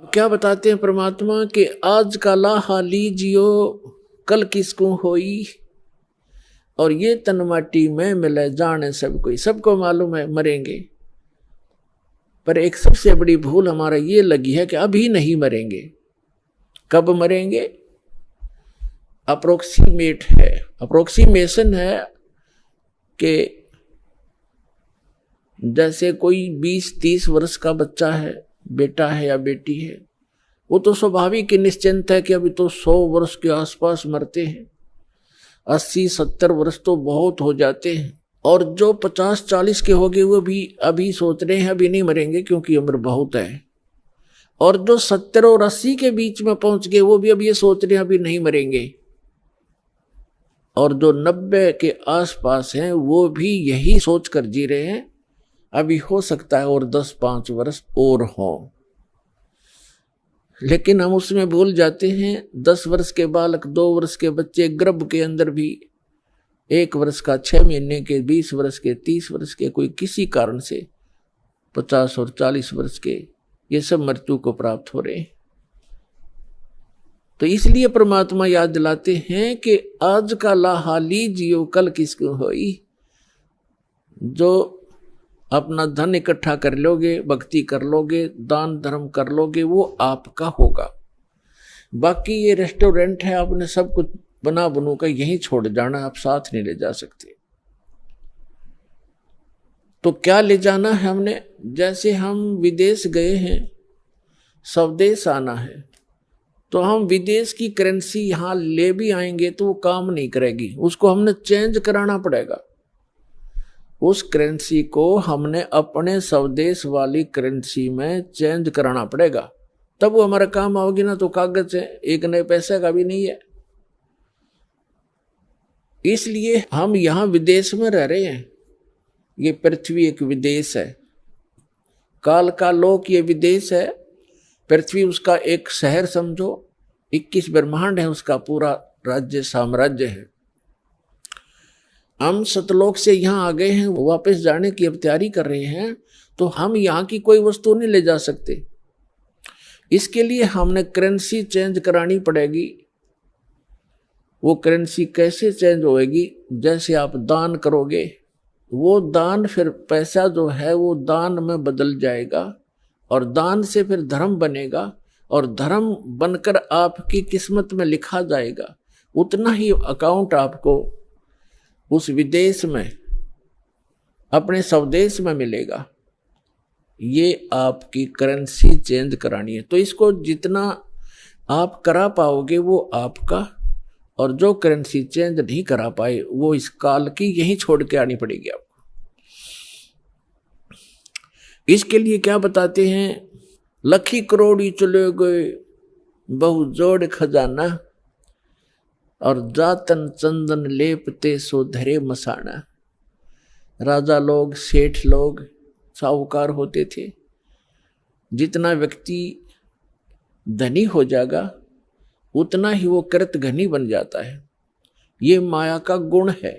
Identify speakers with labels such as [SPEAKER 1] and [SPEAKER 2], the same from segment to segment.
[SPEAKER 1] क्या बताते हैं परमात्मा कि आज का लाहा लीजियो कल किसको होई, और ये तन माटी में मिले जाने सब कोई। सबको मालूम है मरेंगे, पर एक सबसे बड़ी भूल हमारा ये लगी है कि अभी नहीं मरेंगे। कब मरेंगे? अप्रोक्सीमेट है, अप्रोक्सीमेशन है कि जैसे कोई 20-30 वर्ष का बच्चा है, बेटा है या बेटी है, वो तो स्वाभाविक ही निश्चिंत है कि अभी तो 100 वर्ष के आसपास मरते हैं, 80-70 वर्ष तो बहुत हो जाते हैं। और जो 50-40 के हो गए वो भी अभी सोच रहे हैं अभी नहीं मरेंगे क्योंकि उम्र बहुत है। और जो 70 और 80 के बीच में पहुंच गए वो भी अब ये सोच रहे हैं अभी नहीं मरेंगे। और जो 90 के आसपास हैं वो भी यही सोच कर जी रहे हैं अभी हो सकता है और 10-5 वर्ष और हों। लेकिन हम उसमें भूल जाते हैं 10 वर्ष के बालक, 2 वर्ष के बच्चे, गर्भ के अंदर भी 1 वर्ष का, 6 महीने के, 20 वर्ष के, 30 वर्ष के, कोई किसी कारण से 50 और 40 वर्ष के, ये सब मृत्यु को प्राप्त हो रहे हैं। तो इसलिए परमात्मा याद दिलाते हैं कि आज का लाहा लीजियो कल किसको होई। जो अपना धन इकट्ठा कर लोगे, भक्ति कर लोगे, दान धर्म कर लोगे, वो आपका होगा। बाकी ये रेस्टोरेंट है, आपने सब कुछ बना बनू का यहीं छोड़ जाना, आप साथ नहीं ले जा सकते। तो क्या ले जाना है हमने? जैसे हम विदेश गए हैं, स्वदेश आना है, तो हम विदेश की करेंसी यहां ले भी आएंगे तो वो काम नहीं करेगी, उसको हमने चेंज कराना पड़ेगा। उस करेंसी को हमने अपने स्वदेश वाली करेंसी में चेंज कराना पड़ेगा, तब वो हमारा काम आओगी। ना तो कागज है, एक नए पैसे का भी नहीं है। इसलिए हम यहां विदेश में रह रहे हैं। ये पृथ्वी एक विदेश है, काल का लोक ये विदेश है, पृथ्वी उसका एक शहर समझो, 21 ब्रह्मांड है उसका पूरा राज्य साम्राज्य है। हम सतलोक से यहाँ आ गए हैं, वापस जाने की अब तैयारी कर रहे हैं, तो हम यहाँ की कोई वस्तु नहीं ले जा सकते। इसके लिए हमने करेंसी चेंज करानी पड़ेगी। वो करेंसी कैसे चेंज होएगी? जैसे आप दान करोगे, वो दान फिर पैसा जो है वो दान में बदल जाएगा, और दान से फिर धर्म बनेगा, और धर्म बनकर आपकी किस्मत में लिखा जाएगा। उतना ही अकाउंट आपको उस विदेश में, अपने स्वदेश में मिलेगा। ये आपकी करेंसी चेंज करानी है। तो इसको जितना आप करा पाओगे वो आपका, और जो करेंसी चेंज नहीं करा पाए वो इस काल की यही छोड़ के आनी पड़ेगी आपको। इसके लिए क्या बताते हैं? लखी करोड़ी चले गए बहु जोड़ खजाना, और जातन चंदन लेपते सो धरे मसाना। राजा लोग, सेठ लोग, साहूकार होते थे। जितना व्यक्ति धनी हो जाएगा उतना ही वो कृत घनी बन जाता है। ये माया का गुण है।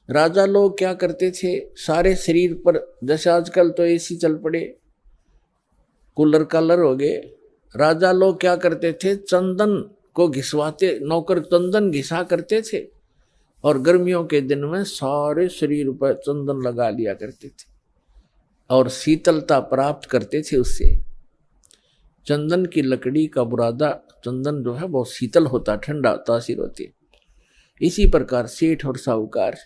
[SPEAKER 1] राजा लोग क्या करते थे? सारे शरीर पर, जैसे आजकल तो एसी चल पड़े, कूलर कालर हो गए, राजा लोग क्या करते थे? चंदन को घिसवाते, नौकर चंदन घिसा करते थे, और गर्मियों के दिन में सारे शरीर पर चंदन लगा लिया करते थे, और शीतलता प्राप्त करते थे उससे। चंदन की लकड़ी का बुरादा, चंदन जो है बहुत शीतल होता, ठंडा तासीर होती। इसी प्रकार सेठ और साहूकार।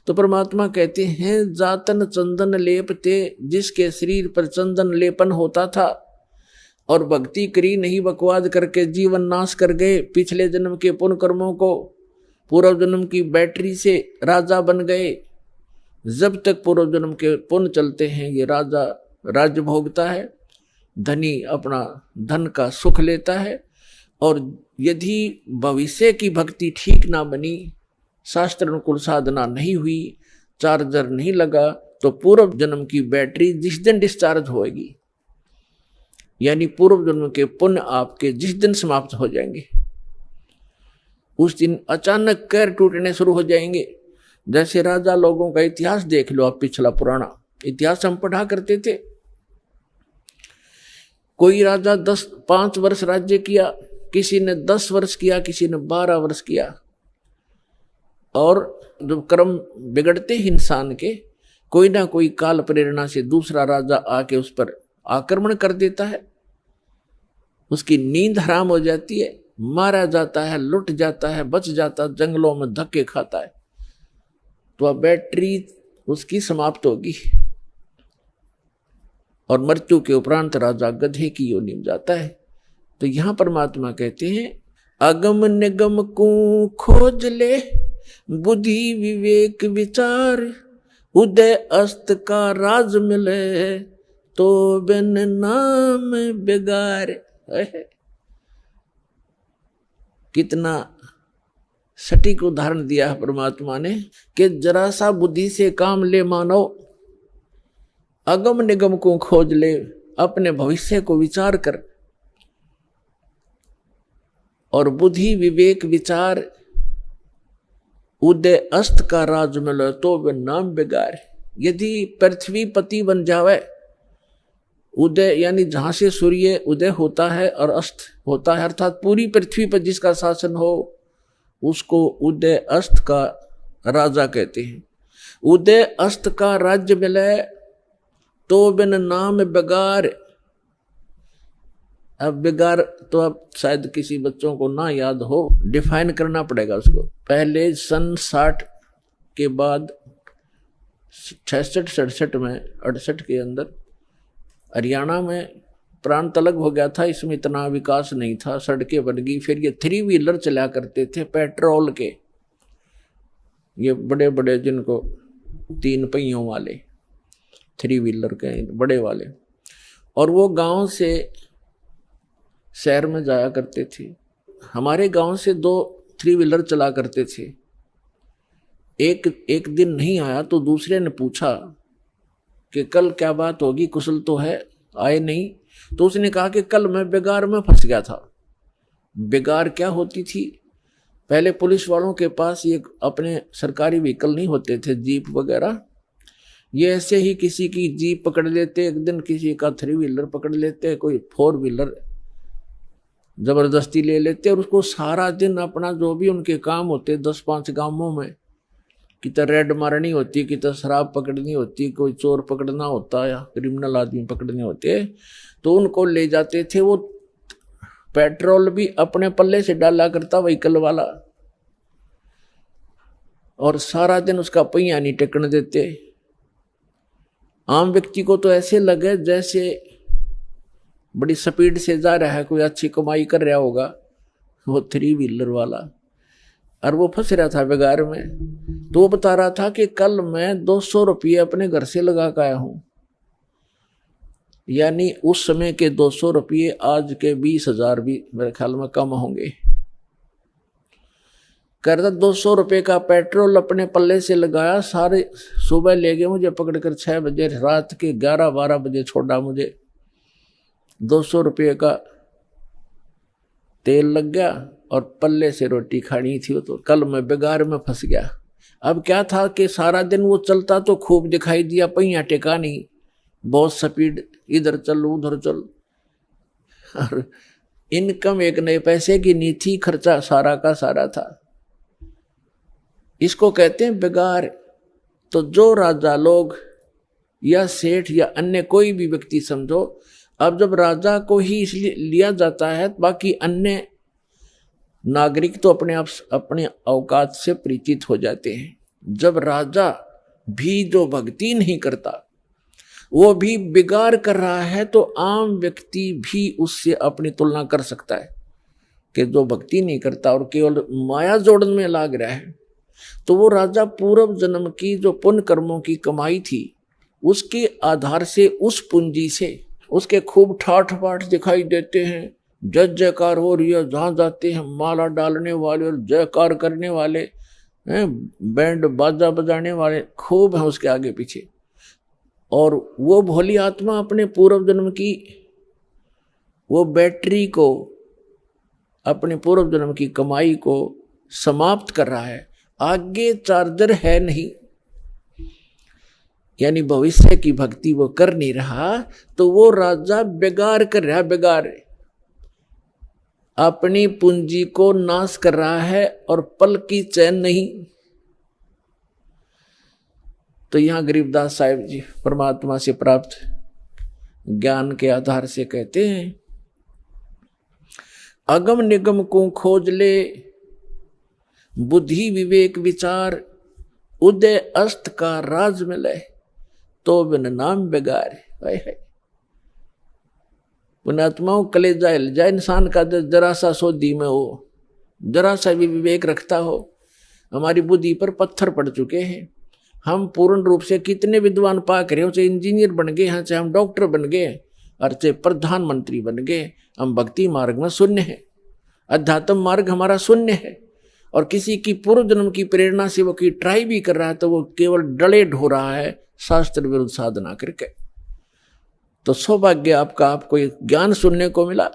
[SPEAKER 1] तो परमात्मा कहते हैं जातन चंदन लेपते, जिसके शरीर पर चंदन लेपन होता था और भक्ति करी नहीं, बकवाद करके जीवन नाश कर गए, पिछले जन्म के पुण्य कर्मों को पूर्व जन्म की बैटरी से राजा बन गए। जब तक पूर्व जन्म के पुण्य चलते हैं ये राजा राज्य भोगता है, धनी अपना धन का सुख लेता है। और यदि भविष्य की भक्ति ठीक ना बनी, शास्त्र अनुकूल साधना नहीं हुई, चार्जर नहीं लगा, तो पूर्व जन्म की बैटरी जिस दिन डिस्चार्ज होएगी, यानी पूर्व जन्म के पुण्य आपके जिस दिन समाप्त हो जाएंगे, उस दिन अचानक कैर टूटने शुरू हो जाएंगे। जैसे राजा लोगों का इतिहास देख लो आप, पिछला पुराना इतिहास हम पढ़ा करते थे। कोई राजा 5 वर्ष राज्य किया, किसी ने 10 वर्ष किया, किसी ने 12 वर्ष किया। और जब कर्म बिगड़ते ही इंसान के, कोई ना कोई काल प्रेरणा से दूसरा राजा आके उस पर आक्रमण कर देता है, उसकी नींद हराम हो जाती है, मारा जाता है, लुट जाता है, बच जाता, जंगलों में धक्के खाता है, तो अब बैटरी उसकी समाप्त होगी और मृत्यु के उपरांत राजा गधे की योनि में जाता है। तो यहां परमात्मा कहते हैं अगम निगम को खोज ले, बुद्धि विवेक विचार, उदय अस्त का राज मिले, तो बिन नाम बेगार। कितना सटीक उदाहरण दिया है परमात्मा ने कि जरा सा बुद्धि से काम ले मानव, अगम निगम को खोज ले, अपने भविष्य को विचार कर, और बुद्धि विवेक विचार, उदय अस्त का राज मिले, तो वे नाम बेगार। यदि पृथ्वी पति बन जावे, उदय यानी जहां से सूर्य उदय होता है और अस्त होता है, अर्थात पूरी पृथ्वी पर जिसका शासन हो, उसको उदय अस्त का राजा कहते हैं। उदय अस्त का राज्य मिले तो बिन नाम बेगार। अब बेगार तो अब शायद किसी बच्चों को ना याद हो, डिफाइन करना पड़ेगा उसको। पहले सन 60 के बाद 66-67 में 68 के अंदर हरियाणा में प्रांत अलग हो गया था, इसमें इतना विकास नहीं था, सड़कें बन गई। फिर ये 3 व्हीलर चला करते थे पेट्रोल के, ये बड़े बड़े जिनको 3 पहियों वाले 3 व्हीलर के बड़े वाले, और वो गांव से शहर में जाया करते थे। हमारे गांव से 2 3 व्हीलर चला करते थे। एक दिन नहीं आया तो दूसरे ने पूछा कि कल क्या बात होगी, कुशल तो है, आए नहीं। तो उसने कहा कि कल मैं बेगार में फंस गया था। बेगार क्या होती थी? पहले पुलिस वालों के पास ये अपने सरकारी व्हीकल नहीं होते थे, जीप वगैरह, ये ऐसे ही किसी की जीप पकड़ लेते, एक दिन किसी का 3 व्हीलर पकड़ लेते, कोई 4 व्हीलर जबरदस्ती ले लेते, और उसको सारा दिन अपना जो भी उनके काम होते 10-5 गांवों में, कितना रेड मारनी होती, कितना शराब पकड़नी होती, कोई चोर पकड़ना होता या क्रिमिनल आदमी पकड़ने होते, तो उनको ले जाते थे। वो पेट्रोल भी अपने पल्ले से डाला करता व्हीकल वाला, और सारा दिन उसका पहिया नहीं टेकने देते। आम व्यक्ति को तो ऐसे लगे जैसे बड़ी स्पीड से जा रहा है, कोई अच्छी कमाई कर रहा होगा वो 3 व्हीलर वाला, और वो फंस रहा था बेगार में। तो वो बता रहा था कि कल मैं 200 रुपये अपने घर से लगा कर आया हूं, यानी उस समय के 200 रुपये आज के 20,000 भी मेरे ख्याल में कम होंगे। कहता 200 रुपये का पेट्रोल अपने पल्ले से लगाया, सारे सुबह ले गए मुझे पकड़कर 6 बजे, रात के 11-12 बजे छोड़ा मुझे। 200 रुपये का तेल लग गया और पल्ले से रोटी खानी थी, तो कल मैं बेगार में फंस गया। अब क्या था कि सारा दिन वो चलता तो खूब दिखाई दिया, पहिया टेका नहीं, बहुत स्पीड, इधर चल उधर चल, और इनकम 1 नए पैसे की नहीं थी, खर्चा सारा का सारा था। इसको कहते हैं बेगार। तो जो राजा लोग या सेठ या अन्य कोई भी व्यक्ति समझो, अब जब राजा को ही इसलिए लिया जाता है, बाकी अन्य नागरिक तो अपने औकात से परिचित हो जाते हैं। जब राजा भी जो भक्ति नहीं करता, वो भी बिगाड़ कर रहा है, तो आम व्यक्ति भी उससे अपनी तुलना कर सकता है कि जो भक्ति नहीं करता और केवल माया जोड़न में लाग रहा है, तो वो राजा पूर्व जन्म की जो पुण्य कर्मों की कमाई थी, उसके आधार से, उस पूंजी से उसके खूब ठाठ बाट दिखाई देते हैं, जय जयकार हो रही है, जहां जाते हैं माला डालने वाले और जयकार करने वाले हैं, बैंड बाजा बजाने वाले खूब हैं उसके आगे पीछे। और वो भोली आत्मा अपने पूर्व जन्म की वो बैटरी को, अपने पूर्व जन्म की कमाई को समाप्त कर रहा है, आगे चार्जर है नहीं। यानी भविष्य की भक्ति वो कर नहीं रहा, तो वो राजा बेगार कर रहा, बेगार अपनी पूंजी को नाश कर रहा है और पल की चैन नहीं। तो यहां गरीबदास साहिब जी परमात्मा से प्राप्त ज्ञान के आधार से कहते हैं, अगम निगम को खोज ले, बुद्धि विवेक विचार, उदय अस्त का राज मिले, तो बिन नाम बेगार। पुण्यात्माओं, कलेजा हिल जाए इंसान का, जरा सा सोधी में हो, जरा सा भी विवेक रखता हो। हमारी बुद्धि पर पत्थर पड़ चुके हैं। हम पूर्ण रूप से कितने विद्वान पाक रहे हो, चाहे इंजीनियर बन गए हैं, चाहे हम डॉक्टर बन गए और चाहे प्रधानमंत्री बन गए, हम भक्ति मार्ग में शून्य है। अध्यात्म मार्ग हमारा शून्य है। और किसी की पूर्व जन्म की प्रेरणा से वो की ट्राई भी कर रहा है, तो वो केवल डले ढो रहा है शास्त्र विरुद्ध साधना करके। तो सौभाग्य आपका, आपको ज्ञान सुनने को मिला।